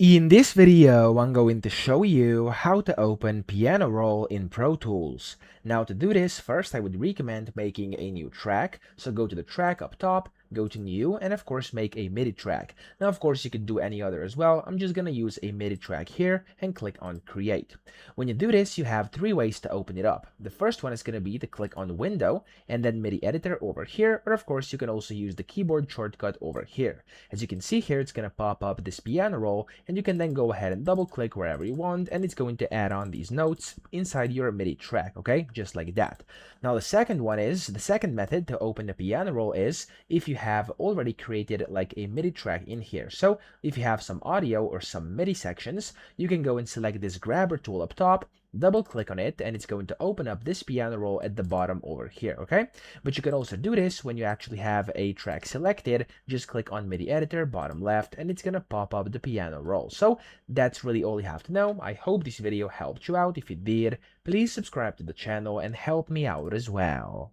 In this video, I'm going to show you how to open Piano Roll in Pro Tools. Now to do this, first I would recommend making a new track. So go to the track up top, go to new, and of course make a MIDI track. Now of course you could do any other as well. I'm just gonna use a MIDI track here and click on create. When you do this, you have three ways to open it up. The first one is gonna be to click on window and then MIDI editor over here, or of course you can also use the keyboard shortcut over here. As you can see here, it's gonna pop up this piano roll, and you can then go ahead and double click wherever you want, and it's going to add on these notes inside your MIDI track, okay? Just like that. Now the second method to open the piano roll is if you have already created like a MIDI track in here. So if you have some audio or some MIDI sections, you can go and select this grabber tool up top, double click on it, and it's going to open up this piano roll at the bottom over here, okay? But you can also do this when you actually have a track selected. Just click on MIDI editor bottom left, and it's gonna pop up the piano roll. So that's really all you have to know. I hope this video helped you out. If it did, please subscribe to the channel and help me out as well.